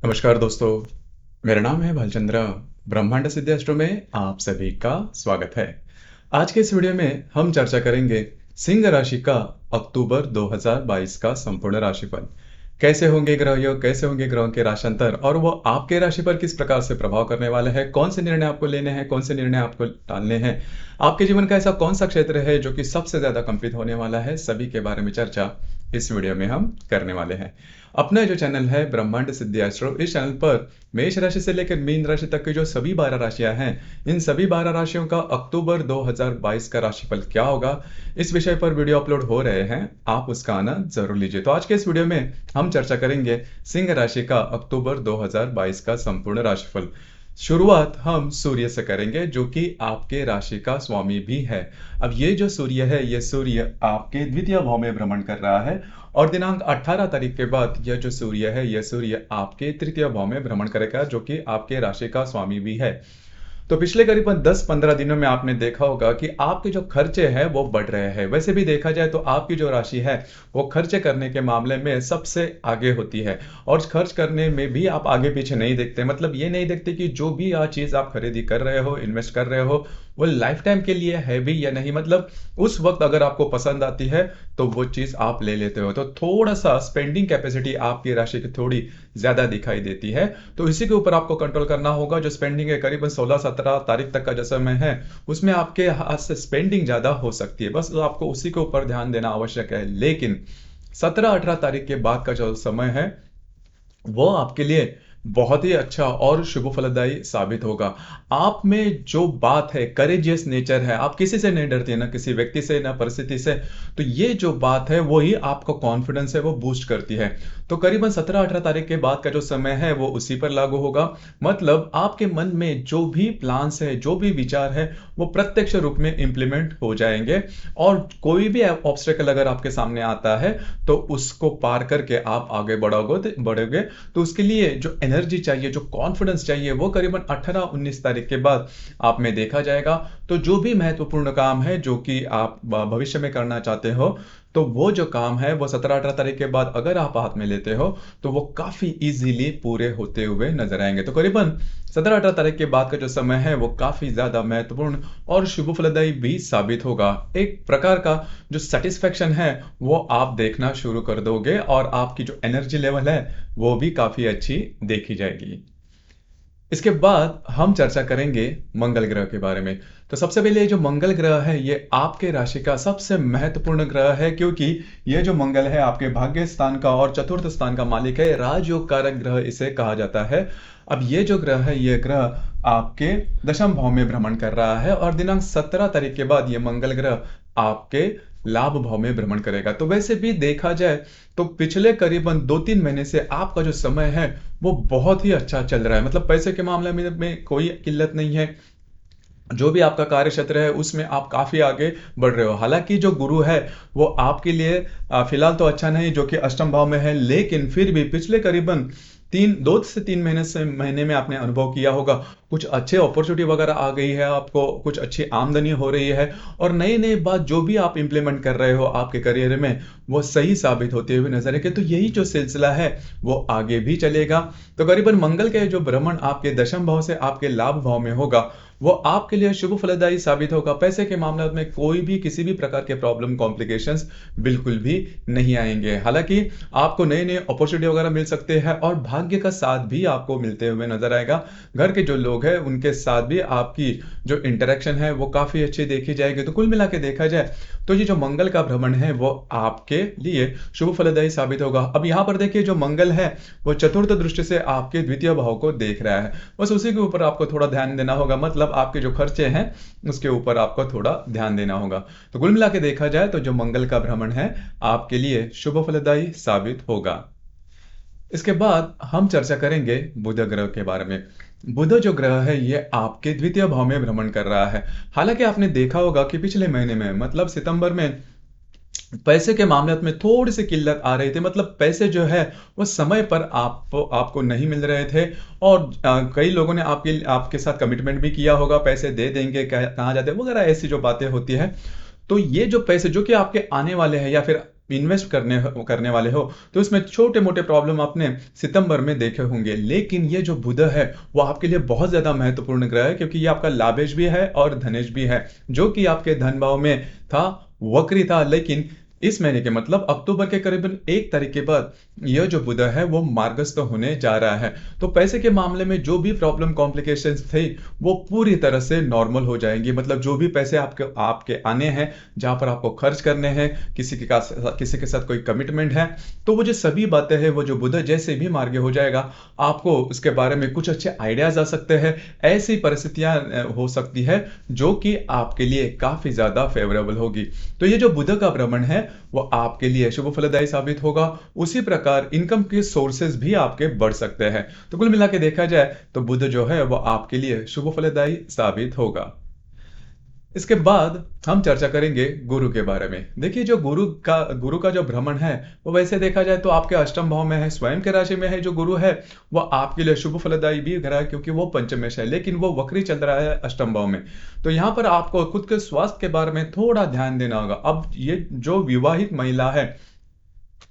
नमस्कार दोस्तों, मेरा नाम है भालचंद्र। ब्रह्मांड सिद्धि एस्ट्रो में आप सभी का स्वागत है। आज के इस वीडियो में हम चर्चा करेंगे सिंह राशि का अक्टूबर 2022 का संपूर्ण राशिफल। कैसे होंगे ग्रह योग, कैसे होंगे ग्रहों के राशांतर और वो आपके राशि पर किस प्रकार से प्रभाव करने वाले हैं, कौन से निर्णय आपको लेने हैं, कौन से निर्णय आपको टालने हैं, आपके जीवन का ऐसा कौन सा क्षेत्र है जो कि सबसे ज्यादा कंपित होने वाला है, सभी के बारे में चर्चा इस वीडियो में हम करने वाले हैं। अपना जो चैनल है ब्रह्मांड सिद्धि एस्ट्रो, इस चैनल पर मेष राशि से लेकर मीन राशि तक की जो सभी 12 राशियां हैं, इन सभी 12 राशियों का अक्टूबर 2022 का राशिफल क्या होगा, इस विषय पर वीडियो अपलोड हो रहे हैं। आप उसका आनंद जरूर लीजिए। तो आज के इस वीडियो में हम चर्चा करेंगे सिंह राशि का अक्टूबर 2022 का संपूर्ण राशिफल। शुरुआत हम सूर्य से करेंगे जो कि आपके राशि का स्वामी भी है। अब ये जो सूर्य है, ये सूर्य आपके द्वितीय भाव में भ्रमण कर रहा है और दिनांक 18 तारीख के बाद यह जो सूर्य है, यह सूर्य आपके तृतीय भाव में भ्रमण करेगा जो कि आपके राशि का स्वामी भी है। तो पिछले करीबन 10-15 दिनों में आपने देखा होगा कि आपके जो खर्चे हैं वो बढ़ रहे हैं। वैसे भी देखा जाए तो आपकी जो राशि है वो खर्चे करने के मामले में सबसे आगे होती है और खर्च करने में भी आप आगे पीछे नहीं देखते। मतलब ये नहीं देखते कि जो भी चीज आप खरीदी कर रहे हो, इन्वेस्ट कर रहे हो, वो लाइफ टाइम के लिए है भी या नहीं। मतलब उस वक्त अगर आपको पसंद आती है तो वो चीज आप ले लेते हो। तो थोड़ा सा स्पेंडिंग कैपेसिटी आपकी राशि की थोड़ी ज्यादा दिखाई देती है। तो इसी के ऊपर आपको कंट्रोल करना होगा। जो स्पेंडिंग है करीबन 16-17 तारीख तक का जो समय है, उसमें आपके हाथ से स्पेंडिंग ज्यादा हो सकती है। बस आपको उसी के ऊपर ध्यान देना आवश्यक है। लेकिन 17-18 तारीख के बाद का जो समय है वो आपके लिए बहुत ही अच्छा और शुभ फलदायी साबित होगा। आप में जो बात है, करेजियस नेचर है, आप किसी से नहीं डरते, ना किसी व्यक्ति से, ना परिस्थिति से। तो ये जो बात है वही आपका कॉन्फिडेंस है वो बूस्ट करती है। तो करीबन 17-18 तारीख के बाद का जो समय है वो उसी पर लागू होगा। मतलब आपके मन में जो भी प्लान्स है, जो भी विचार है, वो प्रत्यक्ष रूप में इंप्लीमेंट हो जाएंगे। और कोई भी ऑब्स्टेकल अगर आपके सामने आता है तो उसको पार करके आप आगे बढ़ोगे। तो उसके लिए जो एनर्जी चाहिए, जो कॉन्फिडेंस चाहिए, वो करीबन 18-19 तारीख के बाद आप में देखा जाएगा। तो जो भी महत्वपूर्ण काम है जो कि आप भविष्य में करना चाहते हो, तो वो जो काम है वो 17-18 तारीख के बाद अगर आप हाथ में लेते हो तो वो काफी इजीली पूरे होते हुए नजर आएंगे। तो करीबन 17-18 तारीख के बाद का जो समय है वो काफी ज्यादा महत्वपूर्ण और शुभ फलदायी भी साबित होगा। एक प्रकार का जो सेटिस्फेक्शन है वो आप देखना शुरू कर दोगे और आपकी जो एनर्जी लेवल है वो भी काफी अच्छी देखी जाएगी। इसके बाद हम चर्चा करेंगे मंगल ग्रह के बारे में। तो सबसे पहले ये जो मंगल ग्रह है ये आपके राशि का सबसे महत्वपूर्ण ग्रह है, क्योंकि ये जो मंगल है आपके भाग्य स्थान का और चतुर्थ स्थान का मालिक है। राजयोग कारक ग्रह इसे कहा जाता है। अब ये जो ग्रह है, ये ग्रह आपके दशम भाव में भ्रमण कर रहा है और दिनांक 17 तारीख के बाद ये मंगल ग्रह आपके लाभ भाव में भ्रमण करेगा। तो वैसे भी देखा जाए तो पिछले करीबन 2-3 महीने से आपका जो समय है वो बहुत ही अच्छा चल रहा है। मतलब पैसे के मामले में कोई किल्लत नहीं है। जो भी आपका कार्य क्षेत्र है उसमें आप काफी आगे बढ़ रहे हो। हालांकि जो गुरु है वो आपके लिए फिलहाल तो अच्छा नहीं, जो कि अष्टम भाव में है, लेकिन फिर भी पिछले करीबन 2 से 3 महीने में आपने अनुभव किया होगा कुछ अच्छे अपॉर्चुनिटी वगैरह आ गई है, आपको कुछ अच्छी आमदनी हो रही है और नई नई बात जो भी आप इंप्लीमेंट कर रहे हो आपके करियर में वो सही साबित होते हुए नजर है। तो यही जो सिलसिला है वो आगे भी चलेगा। तो करीबन मंगल के जो भ्रमण आपके दशम भाव से आपके लाभ भाव में होगा वो आपके लिए शुभ फलदायी साबित होगा। पैसे के मामले में कोई भी किसी भी प्रकार के प्रॉब्लम कॉम्प्लिकेशंस बिल्कुल भी नहीं आएंगे। हालांकि आपको नए नए अपॉर्चुनिटी वगैरह मिल सकते हैं और भाग्य का साथ भी आपको मिलते हुए नजर आएगा। घर के जो लोग हैं उनके साथ भी आपकी जो इंटरेक्शन है वो काफी अच्छी देखी जाएगी। तो कुल मिला के देखा जाए तो ये जो मंगल का भ्रमण है वो आपके लिए शुभ फलदायी साबित होगा। अब यहाँ पर देखिए जो मंगल है वो चतुर्थ दृष्टि से आपके द्वितीय भाव को देख रहा है। बस उसी के ऊपर आपको थोड़ा ध्यान देना होगा। मतलब आपके जो खर्चे हैं उसके ऊपर आपको थोड़ा ध्यान देना होगा। तो कुल मिला के देखा जाए तो जो मंगल का भ्रमण है आपके लिए शुभ फलदायी साबित होगा। इसके बाद हम चर्चा करेंगे बुध ग्रह के बारे में। बुध जो ग्रह है ये आपके द्वितीय भाव में भ्रमण कर रहा है। हालांकि आपने देखा होगा कि पिछले महीने में मतलब सितंबर में पैसे के मामले में थोड़ी सी किल्लत आ रही थी। मतलब पैसे जो है वो समय पर आपको नहीं मिल रहे थे और कई लोगों ने आपके साथ कमिटमेंट भी किया होगा, पैसे दे देंगे, कहाँ जाते वगैरह ऐसी जो बातें होती है। तो ये जो पैसे जो कि आपके आने वाले हैं या फिर इन्वेस्ट करने वाले हो तो उसमें छोटे मोटे प्रॉब्लम आपने सितंबर में देखे होंगे। लेकिन ये जो बुध है वो आपके लिए बहुत ज्यादा महत्वपूर्ण ग्रह है, क्योंकि ये आपका लाभेश भी है और धनेश भी है, जो कि आपके धन भाव में था, वक्री था। लेकिन इस महीने के मतलब अक्टूबर के करीबन 1 तारीख के बाद यह जो बुध है वो मार्गस्थ होने जा रहा है। तो पैसे के मामले में जो भी प्रॉब्लम कॉम्प्लिकेशंस थे वो पूरी तरह से नॉर्मल हो जाएंगी। मतलब जो भी पैसे आपके आपके आने हैं, जहां पर आपको खर्च करने हैं, किसी के साथ कोई कमिटमेंट है, तो वो जो सभी बातें हैं, वो जो बुध जैसे भी मार्ग हो जाएगा, आपको उसके बारे में कुछ अच्छे आइडियाज आ सकते हैं। ऐसी परिस्थितियां हो सकती है जो कि आपके लिए काफी ज्यादा फेवरेबल होगी। तो ये जो बुध का भ्रमण है वो आपके लिए शुभ फलदायी साबित होगा। उसी प्रकार इनकम के सोर्सेज भी आपके बढ़ सकते हैं। तो कुल मिला के देखा जाए तो बुध जो है वो आपके लिए शुभ फलदायी साबित होगा। इसके बाद हम चर्चा करेंगे गुरु के बारे में। देखिए, जो गुरु का जो भ्रमण है वो वैसे देखा जाए तो आपके अष्टम भाव में है, स्वयं के राशि में है। जो गुरु है वो आपके लिए शुभ फलदायी भी ग्रह है, क्योंकि वो पंचमेश है, लेकिन वो वक्री चल रहा है अष्टम भाव में। तो यहाँ पर आपको खुद के स्वास्थ्य के बारे में थोड़ा ध्यान देना होगा। अब ये जो विवाहित महिला है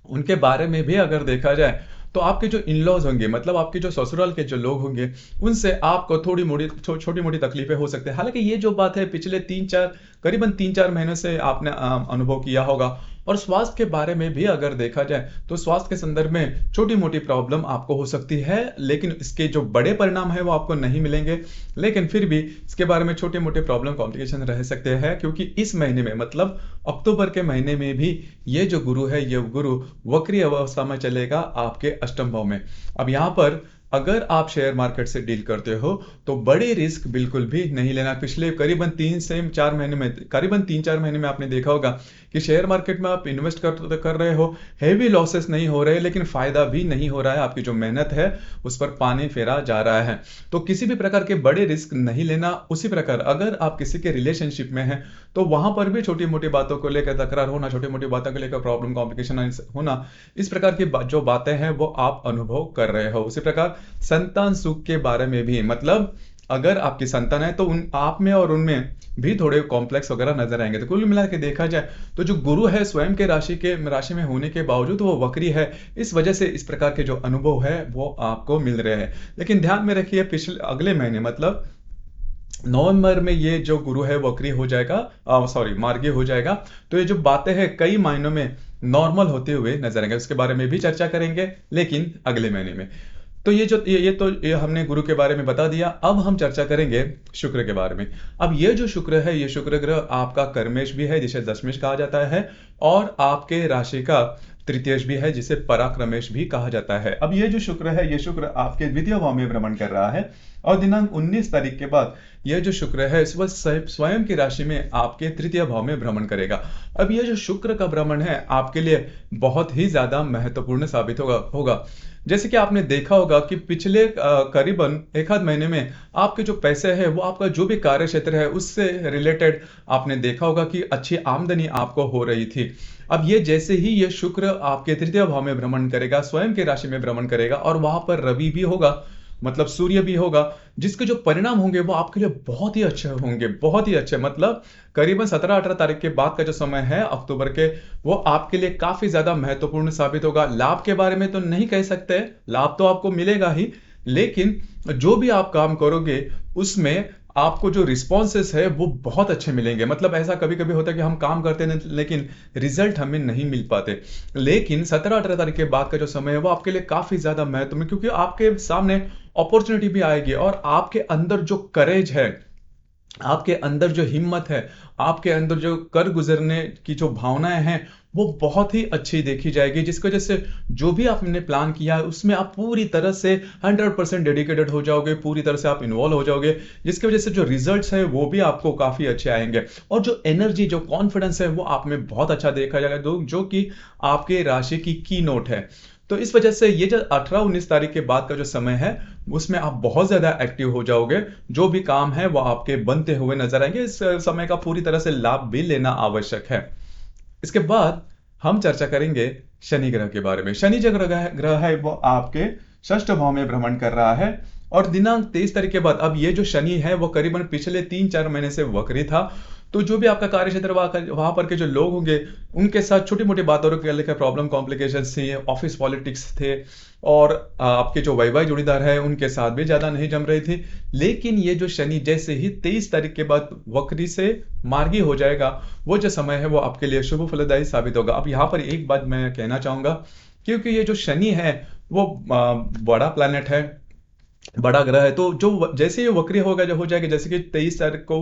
उनके बारे में भी अगर देखा जाए तो आपके जो इनलॉज होंगे, मतलब आपके जो ससुराल के जो लोग होंगे, उनसे आपको थोड़ी मोटी छोटी मोटी तकलीफें हो सकती है। हालांकि ये जो बात है पिछले करीबन 3-4 महीनों से आपने अनुभव किया होगा। और स्वास्थ्य के बारे में भी अगर देखा जाए तो स्वास्थ्य के संदर्भ में छोटी मोटी प्रॉब्लम आपको हो सकती है, लेकिन इसके जो बड़े परिणाम है वो आपको नहीं मिलेंगे। लेकिन फिर भी इसके बारे में छोटे मोटे प्रॉब्लम कॉम्प्लिकेशन रह सकते हैं, क्योंकि इस महीने में मतलब अक्टूबर के महीने में भी ये जो गुरु है ये गुरु वक्री अवस्था में चलेगा आपके अष्टम भाव में। अब यहाँ पर अगर आप शेयर मार्केट से डील करते हो तो बड़े रिस्क बिल्कुल भी नहीं लेना। पिछले करीबन 3 4 महीने में आपने देखा होगा कि शेयर मार्केट में आप इन्वेस्ट कर रहे हो, हेवी लॉसेस नहीं हो रहे, लेकिन फायदा भी नहीं हो रहा है। आपकी जो मेहनत है उस पर पानी फेरा जा रहा है। तो किसी भी प्रकार के बड़े रिस्क नहीं लेना। उसी प्रकार अगर आप किसी के रिलेशनशिप में हैं तो वहां पर भी छोटी मोटी बातों को लेकर तकरार होना, छोटी मोटी बातों को लेकर प्रॉब्लम कॉम्प्लिकेशन होना, इस प्रकार की जो बातें हैं वो आप अनुभव कर रहे हो। उसी प्रकार संतान सुख के बारे में भी, मतलब अगर आपकी संतान है तो उन आप में और उनमें भी थोड़े कॉम्प्लेक्स वगैरह नजर आएंगे। तो कुल मिला के देखा जाए तो जो गुरु है स्वयं के राशि में होने के बावजूद वो वक्री है, इस वजह से इस प्रकार के जो अनुभव है वो आपको मिल रहे हैं। लेकिन ध्यान में रखिए पिछले अगले महीने मतलब नवंबर में ये जो गुरु है वक्री हो जाएगा, मार्गी हो जाएगा। तो ये जो बातें हैं कई मायनों में नॉर्मल होते हुए नजर आएंगे। उसके बारे में भी चर्चा करेंगे, लेकिन अगले महीने में। तो ये हमने गुरु के बारे में बता दिया। अब हम चर्चा करेंगे शुक्र के बारे में। अब ये जो शुक्र है, ये शुक्र ग्रह आपका कर्मेश भी है, जिसे दशमेश कहा जाता है, और आपके राशि का तृतीयेश भी है, जिसे पराक्रमेश भी कहा जाता है। अब ये जो शुक्र है, ये शुक्र आपके द्वितीय भाव में भ्रमण कर रहा है, और दिनांक 19 तारीख के बाद यह जो शुक्र है इस वक्त स्वयं की राशि में आपके तृतीय भाव में भ्रमण करेगा। अब यह जो शुक्र का भ्रमण है आपके लिए बहुत ही ज्यादा महत्वपूर्ण साबित होगा। जैसे कि आपने देखा होगा कि पिछले करीबन 1 आध महीने में आपके जो पैसे हैं वो आपका जो भी कार्य क्षेत्र है उससे रिलेटेड आपने देखा होगा कि अच्छी आमदनी आपको हो रही थी। अब ये जैसे ही ये शुक्र आपके तृतीय भाव में भ्रमण करेगा, स्वयं के राशि में भ्रमण करेगा, और वहां पर रवि भी होगा, मतलब सूर्य भी होगा, जिसके जो परिणाम होंगे वो आपके लिए बहुत ही अच्छे होंगे, बहुत ही अच्छे। मतलब करीबन 17-18 तारीख के बाद का जो समय है अक्टूबर के, वो आपके लिए काफी ज्यादा महत्वपूर्ण साबित होगा। लाभ के बारे में तो नहीं कह सकते, लाभ तो आपको मिलेगा ही, लेकिन जो भी आप काम करोगे उसमें आपको जो रिस्पॉन्सेस है वो बहुत अच्छे मिलेंगे। मतलब ऐसा कभी कभी होता है कि हम काम करते हैं लेकिन रिजल्ट हमें नहीं मिल पाते, लेकिन 17-18 तारीख के बाद का जो समय है वो आपके लिए काफी ज्यादा महत्वपूर्ण, क्योंकि आपके सामने अपॉर्चुनिटी भी आएगी, और आपके अंदर जो करेज है, आपके अंदर जो हिम्मत है, आपके अंदर जो कर गुजरने की जो भावनाएं हैं वो बहुत ही अच्छी देखी जाएगी, जिसकी वजह से जो भी आपने प्लान किया है उसमें आप पूरी तरह से 100% डेडिकेटेड हो जाओगे, पूरी तरह से आप इन्वॉल्व हो जाओगे, जिसकी वजह से जो रिजल्ट्स है वो भी आपको काफी अच्छे आएंगे, और जो एनर्जी, जो कॉन्फिडेंस है वो आप में बहुत अच्छा देखा जाएगा, जो कि आपके राशि की नोट है। तो इस वजह से ये जो 18-19 तारीख के बाद का जो समय है उसमें आप बहुत ज्यादा एक्टिव हो जाओगे, जो भी काम है वो आपके बनते हुए नजर आएंगे। इस समय का पूरी तरह से लाभ भी लेना आवश्यक है। इसके बाद हम चर्चा करेंगे शनि ग्रह के बारे में। शनि जो ग्रह है वो आपके षष्ठ भाव में भ्रमण कर रहा है, और दिनांक 23 तारीख के बाद अब ये जो शनि है वो करीबन पिछले 3-4 महीने से वक्री था। तो जो भी आपका कार्य क्षेत्र वहाँ पर के जो लोग होंगे, उनके साथ छोटी-मोटी बातों को लेकर प्रॉब्लम कॉम्प्लिकेशंस थी, ऑफ़िस पॉलिटिक्स थे और आपके जो वैवाहिक जोड़ीदार है, उनके साथ भी ज़्यादा नहीं जम रही थी। लेकिन ये जो शनि जैसे ही 23 तारीख के बाद वक्री से मार्गी हो जाएगा, वो जो समय है वो आपके लिए शुभ फलदायी साबित होगा। अब यहाँ पर एक बात मैं कहना चाहूँगा, क्योंकि ये जो शनि है वो बड़ा प्लैनेट है, बड़ा ग्रह है, तो जो जैसे ही वक्री होगा, जो हो जाएगा, जैसे कि 23 तारीख को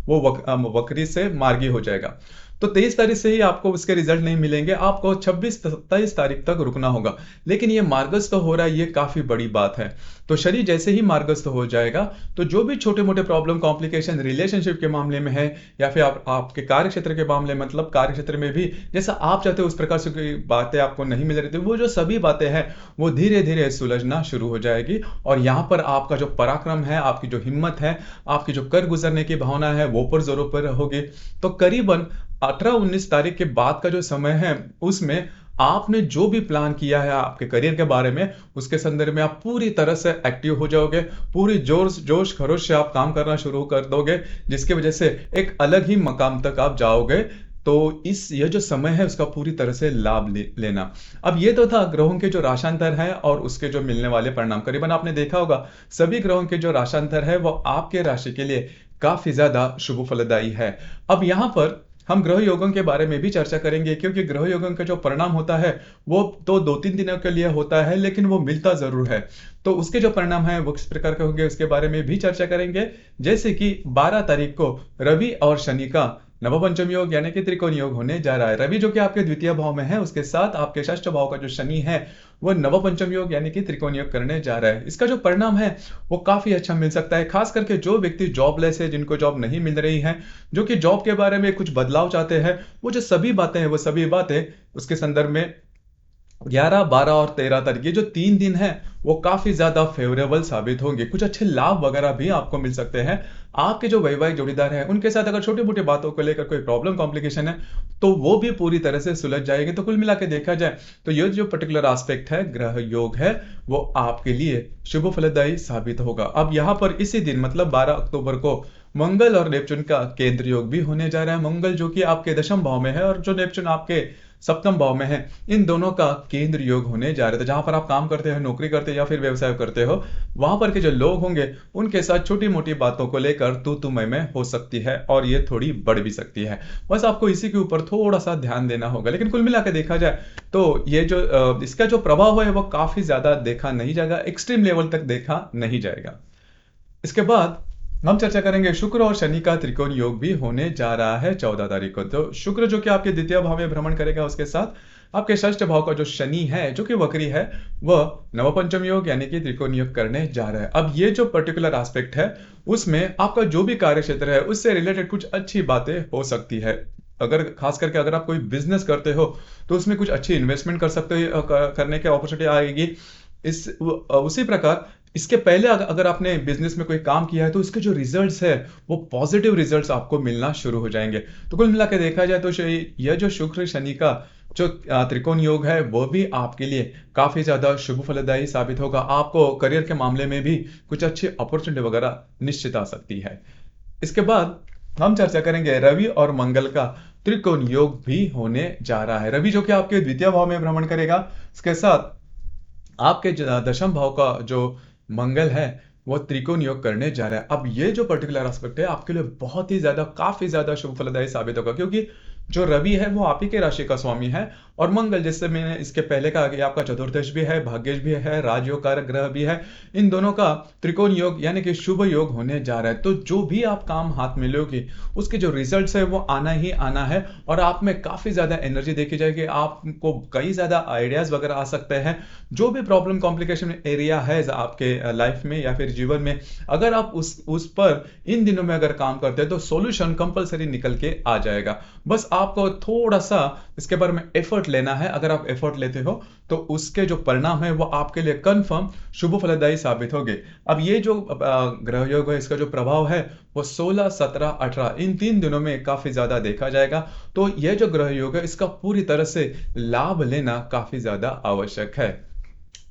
वो वक्री से मार्गी हो जाएगा, तो 23 तारीख से ही आपको उसके रिजल्ट नहीं मिलेंगे, आपको 26-27 तारीख तक रुकना होगा। लेकिन ये मार्गस्थ हो रहा है, ये काफी बड़ी बात है। तो शनि जैसे ही मार्गस्थ हो जाएगा, तो जो भी छोटे मोटे प्रॉब्लम कॉम्प्लिकेशन रिलेशनशिप के मामले में है, या फिर आपके कार्य क्षेत्र के मामले, मतलब कार्य क्षेत्र में भी जैसा आप चाहते हो उस प्रकार से कोई बातें आपको नहीं मिल रही थी, वो जो सभी बातें हैं वो धीरे धीरे सुलझना शुरू हो जाएगी। और यहाँ पर आपका जो पराक्रम है, आपकी जो हिम्मत है, आपकी जो कर गुजरने की भावना है, वो पर जोरों पर होगी। तो करीबन 18-19 तारीख के बाद का जो समय है, उसमें आपने जो भी प्लान किया है आपके करियर के बारे में, उसके संदर्भ में आप पूरी तरह से एक्टिव हो जाओगे, पूरी जोश खरोश से आप काम करना शुरू कर दोगे, जिसकी वजह से एक अलग ही मकाम तक आप जाओगे। तो ये जो समय है उसका पूरी तरह से लाभ लेना। अब ये तो था ग्रहों के जो राशांतर है और उसके जो मिलने वाले परिणाम। करीबन आपने देखा होगा सभी ग्रहों के जो राशांतर है वो आपके राशि के लिए काफी ज्यादा शुभ फलदायी है। अब यहाँ पर हम ग्रह योगों के बारे में भी चर्चा करेंगे, क्योंकि ग्रह योगों का जो परिणाम होता है वो तो 2-3 दिनों के लिए होता है, लेकिन वो मिलता जरूर है। तो उसके जो परिणाम है वो किस प्रकार के होंगे उसके बारे में भी चर्चा करेंगे। जैसे कि 12 तारीख को रवि और शनि का नवपंचम योग यानी कि त्रिकोण योग होने जा रहा है। रवि जो कि आपके द्वितीय भाव में है, उसके साथ आपके षष्ठ भाव का जो शनि है वो नवपंचम योग यानी कि त्रिकोण योग करने जा रहा है। इसका जो परिणाम है वो काफी अच्छा मिल सकता है, खास करके जो व्यक्ति जॉबलेस है, जिनको जॉब नहीं मिल रही है, जो कि जॉब के बारे में कुछ बदलाव चाहते हैं, वो जो सभी बातें हैं वो सभी बातें उसके संदर्भ में 11, 12 और 13 तारीख ये जो 3 दिन है वो काफी ज्यादा फेवरेबल साबित होंगे। कुछ अच्छे लाभ वगैरह भी आपको मिल सकते हैं। आपके जो वैवाहिक जोड़ीदार हैं उनके साथ अगर छोटी मोटी बातों को लेकर कोई प्रॉब्लम कॉम्प्लिकेशन है, तो वो भी पूरी तरह से सुलझ जाएगी। तो कुल मिला के देखा जाए तो ये जो पर्टिकुलर एस्पेक्ट है, ग्रह योग है, वो आपके लिए शुभ फलदायी साबित होगा। अब यहाँ पर इसी दिन मतलब 12 अक्टूबर को मंगल और नेपच्यून का केंद्र योग भी होने जा रहा है। मंगल जो कि आपके दशम भाव में है और जो नेपच्यून आपके सप्तम भाव में है, इन दोनों का केंद्र योग होने जा रहे थे। जहां पर आप काम करते हो, नौकरी करते हो या फिर व्यवसाय करते हो, वहां पर के जो लोग होंगे उनके साथ छोटी मोटी बातों को लेकर तू मैं हो सकती है और ये थोड़ी बढ़ भी सकती है। बस आपको इसी के ऊपर थोड़ा सा ध्यान देना होगा। लेकिन कुल मिलाकर देखा जाए तो ये जो इसका जो प्रभाव है वो काफी ज्यादा देखा नहीं जाएगा, एक्सट्रीम लेवल तक देखा नहीं जाएगा। इसके बाद हम चर्चा करेंगे शुक्र और शनि का त्रिकोण योग भी होने जा रहा है 14 तारीख को। तो शुक्र जो कि आपके द्वितीय भाव में भ्रमण करेगा, उसके साथ आपके षष्ठ भाव का जो शनि है जो कि वक्री है, वह नवपंचम योग यानी कि त्रिकोण योग करने जा रहा है। अब ये जो पर्टिकुलर एस्पेक्ट है उसमें आपका जो भी कार्य क्षेत्र है उससे रिलेटेड कुछ अच्छी बातें हो सकती है। अगर खास करके अगर आप कोई बिजनेस करते हो तो उसमें कुछ अच्छी इन्वेस्टमेंट कर सकते हो, करने की अपॉर्चुनिटी आएगी। उसी प्रकार इसके पहले अगर आपने बिजनेस में कोई काम किया है तो उसके जो रिजल्ट्स है वो पॉजिटिव रिजल्ट्स आपको मिलना शुरू हो जाएंगे। तो कुल मिला के देखा जाए तो यह जो शुक्र शनि का जो त्रिकोण योग है वो भी आपके लिए काफी ज्यादा शुभ फलदायी साबित होगा। आपको करियर के मामले में भी कुछ अच्छी अपॉर्चुनिटी वगैरह निश्चित आ सकती है। इसके बाद हम चर्चा करेंगे रवि और मंगल का त्रिकोण योग भी होने जा रहा है। रवि जो कि आपके द्वितीय भाव में भ्रमण करेगा, इसके साथ आपके दशम भाव का जो मंगल है वो त्रिकोण योग करने जा रहा है। अब ये जो पर्टिकुलर एस्पेक्ट है आपके लिए बहुत ही ज्यादा काफी ज्यादा शुभ फलदायी साबित होगा, क्योंकि जो रवि है वो आप ही के राशि का स्वामी है और मंगल, जैसे मैंने इसके पहले कहा कि आपका चतुर्दश भी है, भाग्येश भी है, राजयोग कारक ग्रह भी है। इन दोनों का त्रिकोण योग यानी कि शुभ योग होने जा रहा है। तो जो भी आप काम हाथ में लोगे उसके जो रिजल्ट्स है वो आना ही आना है और आप में काफी ज्यादा एनर्जी देखी जाएगी। आपको कई ज्यादा आइडियाज वगैरह आ सकते हैं। जो भी प्रॉब्लम कॉम्प्लिकेशन एरिया है आपके लाइफ में या फिर जीवन में, अगर आप उस पर इन दिनों में अगर काम करते हैं तो सॉल्यूशन कंपलसरी निकल के आ जाएगा। बस आपको थोड़ा सा इसके बारे में एफर्ट लेना है। अगर आप एफर्ट लेते हो तो उसके जो परिणाम है वो आपके लिए कंफर्म शुभ फलदायी साबित होंगे। अब ये जो ग्रह योग है इसका जो प्रभाव है वो 16, 17, 18 इन 3 दिनों में काफी ज्यादा देखा जाएगा। तो यह जो ग्रह योग है इसका पूरी तरह से लाभ लेना काफी ज्यादा आवश्यक है।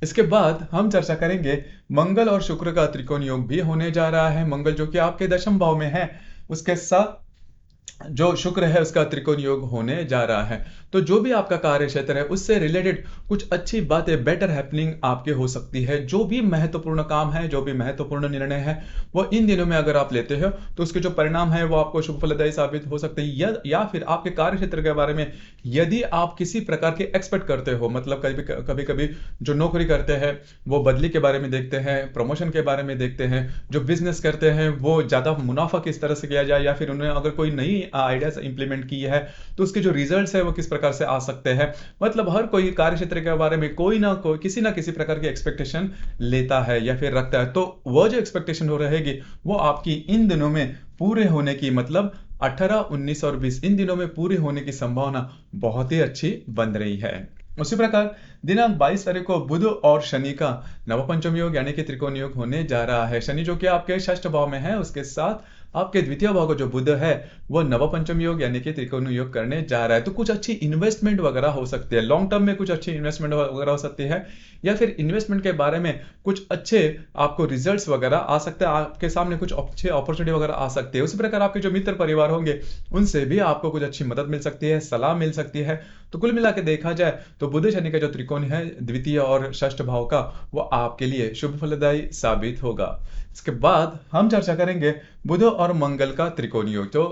इसके बाद हम चर्चा करेंगे मंगल और शुक्र का त्रिकोण योग भी होने जा रहा है। मंगल जो कि आपके दशम भाव में है, उसके साथ जो शुक्र है उसका त्रिकोण योग होने जा रहा है। तो जो भी आपका कार्य क्षेत्र है उससे रिलेटेड कुछ अच्छी बातें, बेटर हैपनिंग आपके हो सकती है। जो भी महत्वपूर्ण काम है, जो भी महत्वपूर्ण निर्णय है, वो इन दिनों में अगर आप लेते हो तो उसके जो परिणाम है वो आपको शुभ फलदायी साबित हो सकते हैं। या फिर आपके कार्य क्षेत्र के बारे में यदि आप किसी प्रकार के एक्सपेक्ट करते हो, मतलब कभी कभी जो नौकरी करते हैं वो बदली के बारे में देखते हैं, प्रमोशन के बारे में देखते हैं, जो बिजनेस करते हैं वो ज़्यादा मुनाफा किस तरह से किया जाए, या फिर उन्होंने अगर कोई नई आइडियाज इंप्लीमेंट की है तो उसके जो रिजल्ट्स है वो किस प्रकार से आ सकते हैं। मतलब हर कोई कार्य क्षेत्र के बारे में कोई ना कोई किसी ना किसी प्रकार की एक्सपेक्टेशन लेता है या फिर रखता है। तो वो जो एक्सपेक्टेशन हो रहेगी वो आपकी इन दिनों में पूरे होने की, मतलब 18, 19 और 20 इन दिनों में पूरी होने की संभावना बहुत ही अच्छी बन रही है। उसी प्रकार दिनांक 22 तारीख को बुध और शनि का नवपंचम योग यानी कि त्रिकोण योग होने जा रहा है। शनि जो कि आपके षष्ठ भाव में है, उसके साथ आपके द्वितीय भाव का जो बुध है वो नवपंचम योग यानी कि त्रिकोण योग करने जा रहा है। तो कुछ अच्छी इन्वेस्टमेंट वगैरह हो सकती है, लॉन्ग टर्म में कुछ अच्छी इन्वेस्टमेंट वगैरह हो सकती है, या फिर इन्वेस्टमेंट के बारे में कुछ अच्छे आपको रिजल्ट्स वगैरह आ सकते हैं, आपके सामने कुछ अच्छे अपॉर्चुनिटी वगैरह आ सकती है। उसी प्रकार आपके जो मित्र परिवार होंगे उनसे भी आपको कुछ अच्छी मदद मिल सकती है, सलाह मिल सकती है। तो कुल मिला के देखा जाए तो बुध शनि का जो त्रिकोण है द्वितीय और षष्ठ भाव का, वो आपके लिए शुभ फलदायी साबित होगा। इसके बाद हम चर्चा करेंगे बुध और मंगल का त्रिकोण योग। तो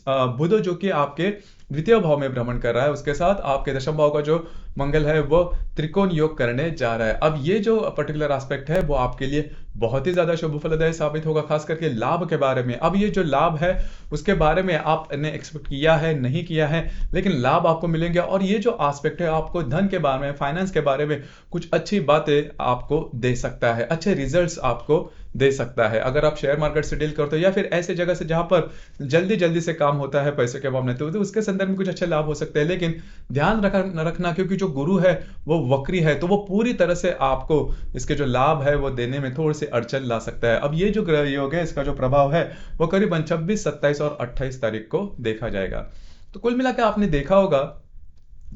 बुध जो कि आपके द्वितीय भाव में भ्रमण कर रहा है, उसके साथ आपके दशम भाव का जो मंगल है वो त्रिकोण योग करने जा रहा है। अब ये जो पर्टिकुलर एस्पेक्ट है वो आपके लिए बहुत ही ज्यादा शुभ फलदायी साबित होगा, खास करके लाभ के बारे में। अब ये जो लाभ है उसके बारे में आपने एक्सपेक्ट किया है नहीं किया है, लेकिन लाभ आपको मिलेंगे। और ये जो एस्पेक्ट है आपको धन के बारे में, फाइनेंस के बारे में कुछ अच्छी बातें आपको दे सकता है, अच्छे रिजल्ट्स आपको दे सकता है। अगर आप शेयर मार्केट से डील करते हो या फिर ऐसे जगह से जहां पर जल्दी जल्दी से काम होता है पैसे के मामले, तो उसके संदर्भ में कुछ अच्छे लाभ हो सकते हैं। लेकिन ध्यान रखना क्योंकि जो गुरु है वो वक्री है, तो वो पूरी तरह से आपको इसके जो लाभ है वो देने में थोड़ी सी अड़चन ला सकता है। अब ये जो ग्रह योग है इसका जो प्रभाव है वो करीबन 26, 27 और 28 तारीख को देखा जाएगा। तो कुल मिलाकर आपने देखा होगा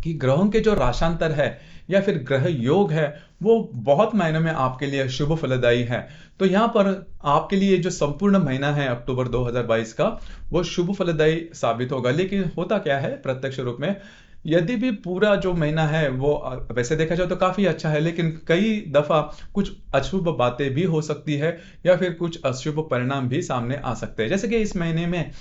कि ग्रहों के जो राशांतर है या फिर ग्रह योग है वो बहुत मायने में आपके लिए शुभ फलदायी है। तो यहाँ पर आपके लिए जो संपूर्ण महीना है अक्टूबर 2022 का वो शुभ फलदायी साबित होगा। लेकिन होता क्या है प्रत्यक्ष रूप में, यदि भी पूरा जो महीना है वो वैसे देखा जाए तो काफी अच्छा है, लेकिन कई दफा कुछ अशुभ बातें भी हो सकती है या फिर कुछ अशुभ परिणाम भी सामने आ सकते हैं। जैसे कि इस महीने में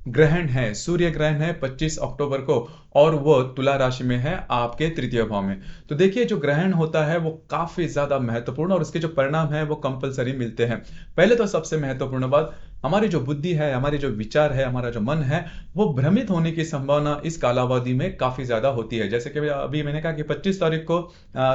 ग्रहण है, सूर्य ग्रहण है 25 अक्टूबर को, और वो तुला राशि में है आपके तृतीय भाव में। तो देखिए जो ग्रहण होता है वो काफी ज्यादा महत्वपूर्ण और उसके जो परिणाम है वो कंपलसरी मिलते हैं। पहले तो सबसे महत्वपूर्ण बात, हमारी जो बुद्धि है, हमारे जो विचार है, हमारा जो मन है वो भ्रमित होने की संभावना इस कालावधि में काफी ज्यादा होती है। जैसे कि अभी मैंने कहा कि 25 तारीख को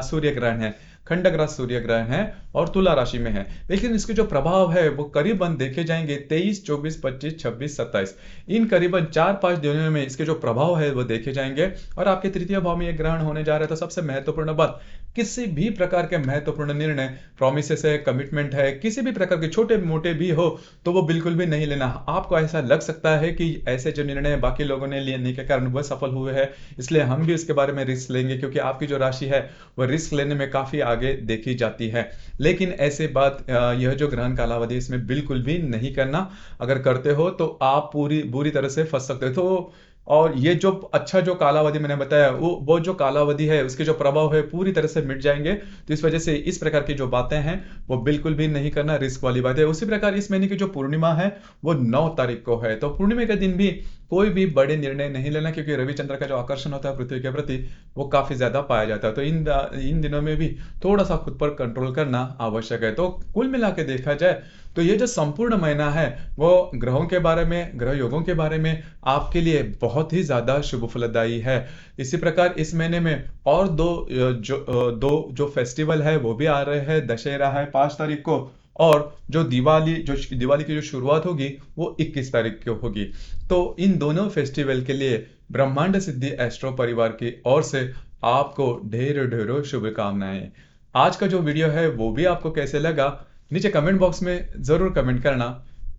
सूर्य ग्रहण है, खंडग्रास सूर्य ग्रहण है और तुला राशि में है, लेकिन इसके जो प्रभाव है वो करीबन देखे जाएंगे 23, 24, 25, 26, 27 इन करीबन 4-5 दिनों में इसके जो प्रभाव है वो देखे जाएंगे। और आपके तृतीय भाव में ये ग्रहण होने जा रहा है। तो सबसे महत्वपूर्ण बात, किसी भी प्रकार के महत्वपूर्ण निर्णय, प्रोमिसेस है, कमिटमेंट है, किसी भी प्रकार के छोटे मोटे भी हो तो वो बिल्कुल भी नहीं लेना। आपको ऐसा लग सकता है कि ऐसे जो निर्णय बाकी लोगों ने लेने के कारण वह सफल हुए हैं, इसलिए हम भी उसके बारे में रिस्क लेंगे, क्योंकि आपकी जो राशि है वह रिस्क लेने में काफी आगे देखी जाती है। लेकिन ऐसे बात यह जो ग्रहण कालावधि इसमें बिल्कुल भी नहीं करना। अगर करते हो तो आप पूरी बुरी तरह से फंस सकते हो। तो और ये जो अच्छा जो कालावधि मैंने बताया वो जो कालावधि है उसके जो प्रभाव है पूरी तरह से मिट जाएंगे। तो इस वजह से इस प्रकार की जो बातें हैं वो बिल्कुल भी नहीं करना, रिस्क वाली बात है। उसी प्रकार इस महीने की जो पूर्णिमा है वो 9 तारीख को है। तो पूर्णिमा के दिन भी कोई भी बड़े निर्णय नहीं लेना, क्योंकि रविचंद्र का जो आकर्षण होता है पृथ्वी के प्रति वो काफी ज्यादा पाया जाता है। तो इन दिनों में भी थोड़ा सा खुद पर कंट्रोल करना आवश्यक है। तो कुल मिला के देखा जाए तो ये जो संपूर्ण महीना है वो ग्रहों के बारे में, ग्रह योगों के बारे में आपके लिए बहुत ही ज्यादा शुभ फलदायी है। इसी प्रकार इस महीने में और दो फेस्टिवल है वो भी आ रहे हैं। दशहरा है 5 तारीख को, और जो दिवाली की जो शुरुआत होगी वो 21 तारीख को होगी। तो इन दोनों फेस्टिवल के लिए ब्रह्मांड सिद्धि एस्ट्रो परिवार की ओर से आपको ढेरों ढेरों शुभकामनाएं। आज का जो वीडियो है वो भी आपको कैसे लगा नीचे कमेंट बॉक्स में जरूर कमेंट करना,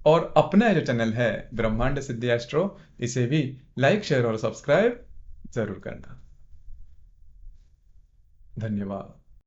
और अपना जो चैनल है ब्रह्मांड सिद्धि एस्ट्रो इसे भी लाइक, शेयर और सब्सक्राइब जरूर करना। धन्यवाद।